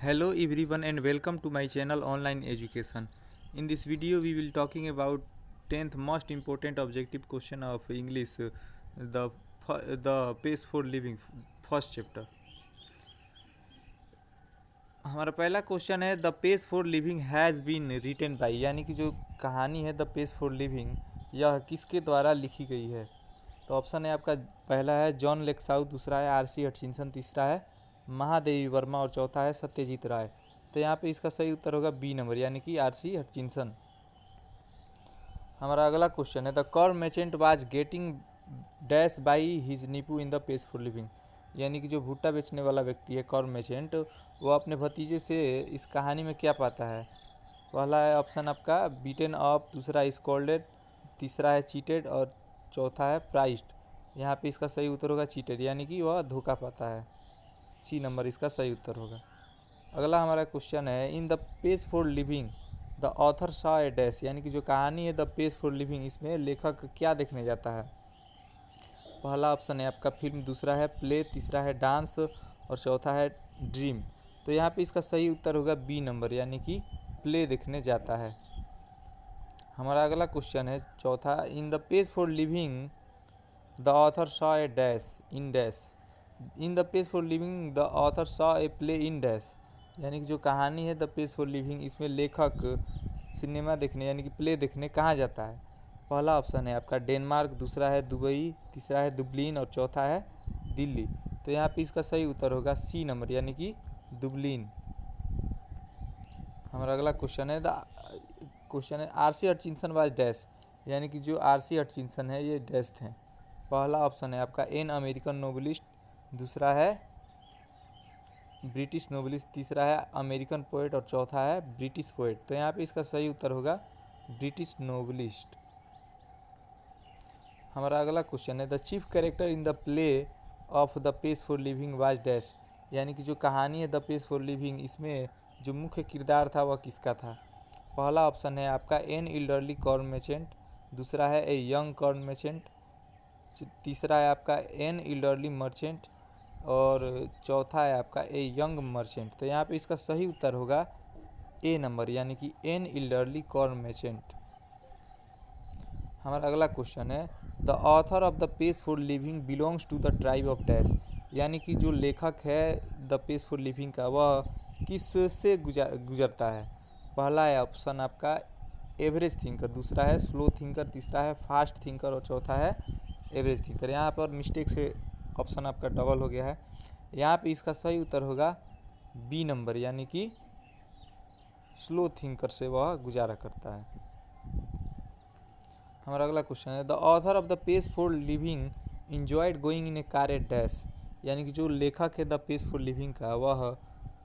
Hello everyone and welcome to my channel Online Education. In this video we will talking about 10th most important objective question of English, the the pace for living first chapter. हमारा पहला question है the pace for living has been written by, यानी कि जो कहानी है the pace for living यह किसके द्वारा लिखी गई है। तो ऑप्शन है आपका पहला है जॉन लेक्साउ, दूसरा है आर.सी. हटचिंसन, तीसरा है महादेवी वर्मा और चौथा है सत्यजीत राय। तो यहाँ पे इसका सही उत्तर होगा बी नंबर, यानी कि आर.सी. हटचिंसन। हमारा अगला क्वेश्चन है the corn merchant was getting dash by his nephew in the pace for living, यानी कि जो भुट्टा बेचने वाला व्यक्ति है कॉर्न मर्चेंट, वो अपने भतीजे से इस कहानी में क्या पाता है। पहला है ऑप्शन आपका बीटन अप, दूसरा है स्कॉल्डेड, तीसरा है चीटेड और चौथा है प्राइस्ड। यहाँ पे इसका सही उत्तर होगा चीटेड, यानी कि वह धोखा पाता है। सी नंबर इसका सही उत्तर होगा। अगला हमारा क्वेश्चन है इन the page for living the author saw a dash, यानी कि जो कहानी है द पेज फॉर लिविंग इसमें लेखक क्या देखने जाता है। पहला ऑप्शन है आपका फिल्म, दूसरा है प्ले, तीसरा है डांस और चौथा है ड्रीम। तो यहाँ पे इसका सही उत्तर होगा बी नंबर, यानी कि प्ले देखने जाता है। हमारा अगला क्वेश्चन है चौथा इन the page for living the author saw a dash in dash, in the page for living the author saw a play in dash, यानी कि जो कहानी है द पेज फॉर लिविंग इसमें लेखक सिनेमा देखने यानी कि प्ले देखने कहाँ जाता है। पहला ऑप्शन है आपका डेनमार्क, दूसरा है दुबई, तीसरा है दुबलिन और चौथा है दिल्ली। तो यहाँ पे इसका सही उत्तर होगा सी नंबर, यानी कि दुबलिन। हमारा अगला क्वेश्चन है आर.सी. हटचिंसन वाज डैश, यानी कि जो आर.सी. हटचिंसन है ये डैश थे। पहला ऑप्शन है आपका एन अमेरिकन नोबलिस्ट, दूसरा है ब्रिटिश नोबलिस्ट, तीसरा है अमेरिकन पोएट और चौथा है ब्रिटिश पोएट। तो यहाँ पे इसका सही उत्तर होगा ब्रिटिश नोबलिस्ट। हमारा अगला क्वेश्चन है the chief character in the play of the page for living was dash, यानी कि जो कहानी है द पेज फॉर लिविंग इसमें जो मुख्य किरदार था वह किसका था। पहला ऑप्शन है आपका एन इल्डरली कॉर्न मर्चेंट, दूसरा है ए यंग कॉर्न मर्चेंट, तीसरा है आपका एन इल्डरली मर्चेंट और चौथा है आपका ए यंग मर्चेंट। तो यहाँ पे इसका सही उत्तर होगा ए नंबर, यानी कि एन इल्डरली कॉर्न मर्चेंट। हमारा अगला क्वेश्चन है the author of the page for living belongs to the tribe of dash, यानी कि जो लेखक है द पेज फॉर लिविंग का वह किस से गुजरता है। पहला है ऑप्शन आपका एवरेज थिंकर, दूसरा है स्लो थिंकर, तीसरा है फास्ट थिंकर और चौथा है एवरेज थिंकर। यहाँ पर मिस्टेक से ऑप्शन आपका डबल हो गया है। यहाँ पे इसका सही उत्तर होगा बी नंबर, यानी कि स्लो थिंकर से वह गुजारा करता है। हमारा अगला क्वेश्चन है the author of the page for living enjoyed going in A car eight dash, यानी कि जो लेखक है द पेज फॉर लिविंग का वह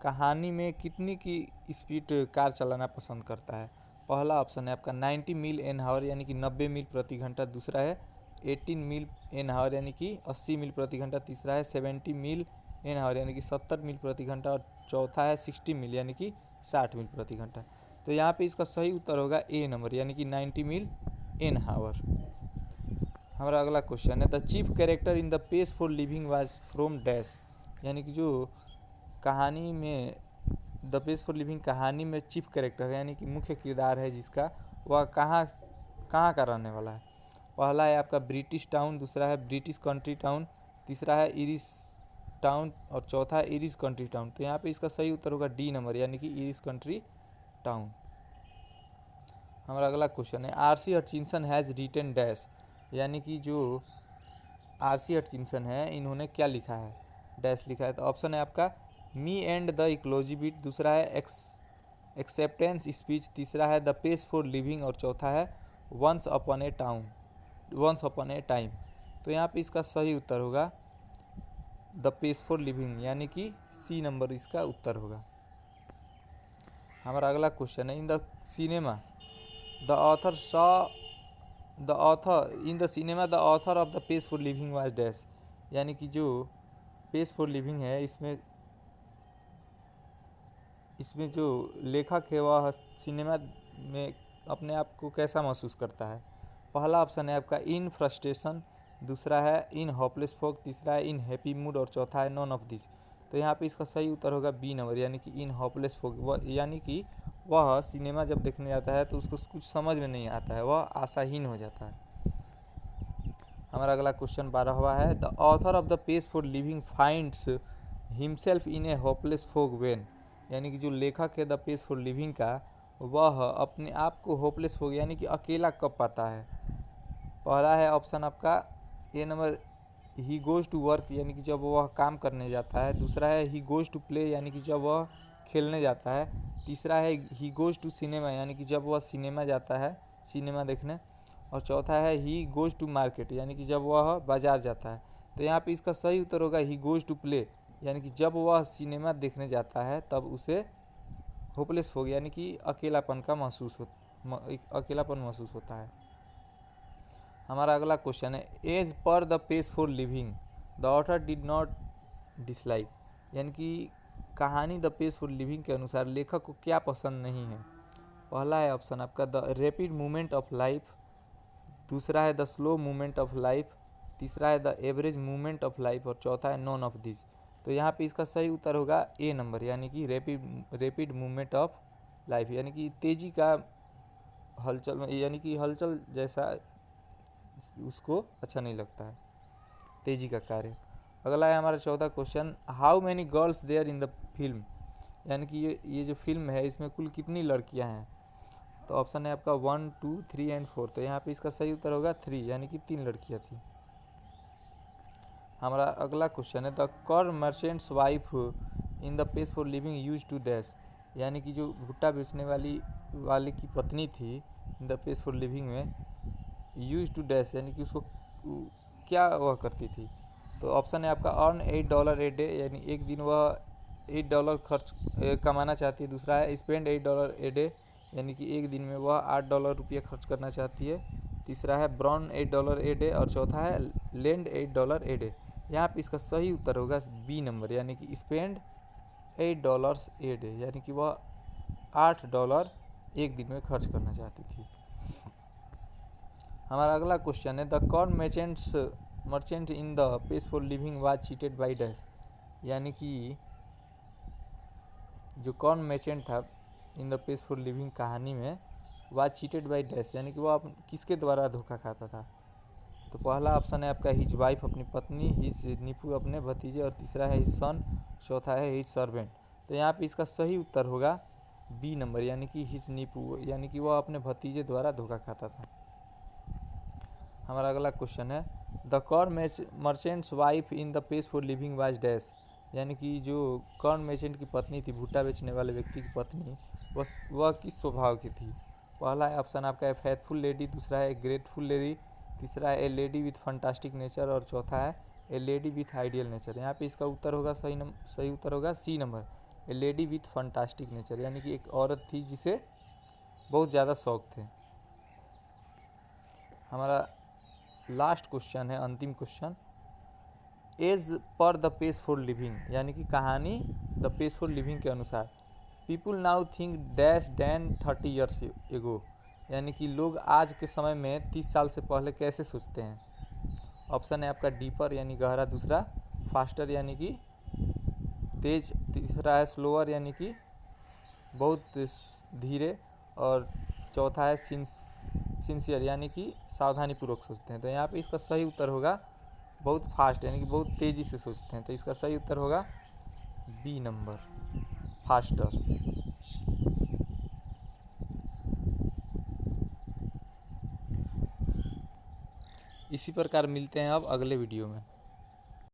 कहानी में कितनी की स्पीड कार चलाना पसंद करता है। पहला ऑप्शन है आपका 90 मील एन आवर, यानी कि 90 मील प्रति घंटा, दूसरा है 18 मील एन आवर यानी कि 80 मील प्रति घंटा, तीसरा है 70 मील एन आवर यानी कि 70 मील प्रति घंटा और चौथा है 60 मील यानी कि 60 मील प्रति घंटा। तो यहाँ पे इसका सही उत्तर होगा ए नंबर, यानी कि 90 मील एन आवर। हमारा अगला क्वेश्चन है the chief character in the page for living was from dash, यानी कि जो कहानी में द पेज फॉर लिविंग कहानी में चीफ कैरेक्टर है यानी कि मुख्य किरदार है जिसका वह कहाँ का रहने वाला है। पहला है आपका ब्रिटिश टाउन, दूसरा है ब्रिटिश कंट्री टाउन, तीसरा है इरिश टाउन और चौथा है इरिश कंट्री टाउन। तो यहाँ पे इसका सही उत्तर होगा डी नंबर, यानी कि इरिश कंट्री टाउन। हमारा अगला क्वेश्चन है आर.सी. हटचिंसन हैज़ रिटन डैश, यानी कि जो आर.सी. हटचिंसन है इन्होंने क्या लिखा है, डैश लिखा है। तो ऑप्शन है आपका me and the ecology bit, दूसरा है एक्सेप्टेंस स्पीच, तीसरा है द पेज फॉर लिविंग और चौथा है वंस अपॉन ए टाइम। तो यहाँ पे इसका सही उत्तर होगा द पेज फॉर लिविंग, यानी कि सी नंबर इसका उत्तर होगा। हमारा अगला क्वेश्चन है in the cinema the author of the page for living was dash, यानी कि जो पेज फॉर लिविंग है इसमें जो लेखक है वह सिनेमा में अपने आप को कैसा महसूस करता है। पहला ऑप्शन है आपका इन फ्रस्ट्रेशन, दूसरा है इन होपलेस फॉग, तीसरा है इन हैप्पी मूड और चौथा है नॉन ऑफ दिस। तो यहाँ पे इसका सही उत्तर होगा बी नंबर, यानी कि इन होपलेस फोग, यानी कि वह सिनेमा जब देखने जाता है तो उसको कुछ समझ में नहीं आता है, वह आशाहीन हो जाता है। हमारा अगला क्वेश्चन 12वां है, the author of the page for living finds himself in A hopeless fog when, यानी कि जो लेखक है द पेज फॉर लिविंग का, वह अपने आप को होपलेस फोग यानी कि अकेला कब पाता है। पहला है ऑप्शन आपका A number, he goes to work, यानी कि जब वह काम करने जाता है। दूसरा है ही गोज़ टू प्ले, यानी कि जब वह खेलने जाता है। तीसरा है ही गोज़ टू सिनेमा, यानी कि जब वह सिनेमा जाता है सिनेमा देखने। और चौथा है ही गोज़ टू मार्केट, यानी कि जब वह बाज़ार जाता है। तो यहाँ पे इसका सही उत्तर होगा ही गोज़ टू प्ले, यानी कि जब वह सिनेमा देखने जाता है तब उसे होपलेस फोग यानी कि अकेलापन महसूस होता है। हमारा अगला क्वेश्चन है, as per the page for living the author did not dislike, यानी कि कहानी द पेज फॉर लिविंग के अनुसार लेखक को क्या पसंद नहीं है। पहला है ऑप्शन आपका the rapid movement of life. दूसरा है the slow movement of life. तीसरा है the average movement of life. और चौथा है नॉन ऑफ दिस। तो यहाँ पे इसका सही उत्तर होगा ए नंबर, यानी कि रैपिड मूवमेंट ऑफ लाइफ, यानी कि तेज़ी का हलचल, यानी कि हलचल जैसा उसको अच्छा नहीं लगता है, तेज़ी का कार्य। अगला है हमारा 14 question, how many girls there in the film, यानी कि ये जो फिल्म है इसमें कुल कितनी लड़कियां हैं। तो ऑप्शन है आपका 1, 2, 3 एंड 4। तो यहाँ पे इसका सही उत्तर होगा 3, यानी कि 3 लड़कियां थी। हमारा अगला क्वेश्चन है, the corn merchant's wife in the page for living use to dash, यानी कि जो भुट्टा बेचने वाली की पत्नी थी in the page for living में यूज टू डैश, यानी कि उसको क्या वह करती थी। तो ऑप्शन है आपका अर्न $8 ए डे, यानी एक दिन वह $8 खर्च कमाना चाहती है। दूसरा है स्पेंड $8 ए डे, यानी कि एक दिन में वह $8 खर्च करना चाहती है। तीसरा है ब्रॉन $8 ए डे। और चौथा है लेंड $8 ए डे। यहाँ पे इसका सही उत्तर होगा बी नंबर, यानी कि स्पेंड $8 ए डे, यानी कि वह $8 एक दिन में खर्च करना चाहती थी। हमारा अगला क्वेश्चन है, the corn merchant in the page for living was cheated by dash, यानी कि जो कॉर्न मर्चेंट था इन द पेज फॉर लिविंग कहानी में वाज चीटेड बाई डैश, यानी कि वह किसके द्वारा धोखा खाता था। तो पहला ऑप्शन है आपका हिज वाइफ अपनी पत्नी, हिज नीपू अपने भतीजे। और तीसरा है हिज सन। चौथा है हिज सर्वेंट। तो यहाँ पे इसका सही उत्तर होगा बी नंबर, यानी कि हिज नीपू, यानी कि वह अपने भतीजे द्वारा धोखा खाता था। हमारा अगला क्वेश्चन है, the corn merchants wife in the page for living was dash, यानी कि जो कॉर्न मर्चेंट की पत्नी थी, भुट्टा बेचने वाले व्यक्ति की पत्नी, वह किस स्वभाव की थी। पहला है ऑप्शन आपका है फेथफुल लेडी। दूसरा है ग्रेटफुल लेडी। तीसरा है a lady with fantastic nature. और चौथा है a lady with ideal nature. यहाँ पे इसका उत्तर होगा सही उत्तर होगा C number, a lady with fantastic nature, यानी कि एक औरत थी जिसे बहुत ज़्यादा शौक थे। हमारा लास्ट क्वेश्चन है, अंतिम question, as per the page for living, यानी कि कहानी द पेज फॉर लिविंग के अनुसार people now think dash than 30 years ago, यानी कि लोग आज के समय में 30 साल से पहले कैसे सोचते हैं। ऑप्शन है आपका डीपर, यानी गहरा। दूसरा फास्टर, यानी कि तेज। तीसरा है स्लोअर, यानी कि बहुत धीरे। और चौथा है सिंसियर, यानी कि सावधानीपूर्वक सोचते हैं। तो यहाँ पे इसका सही उत्तर होगा बहुत फास्ट, यानी कि बहुत तेज़ी से सोचते हैं। तो इसका सही उत्तर होगा बी नंबर, फास्टर। इसी प्रकार मिलते हैं अब अगले वीडियो में।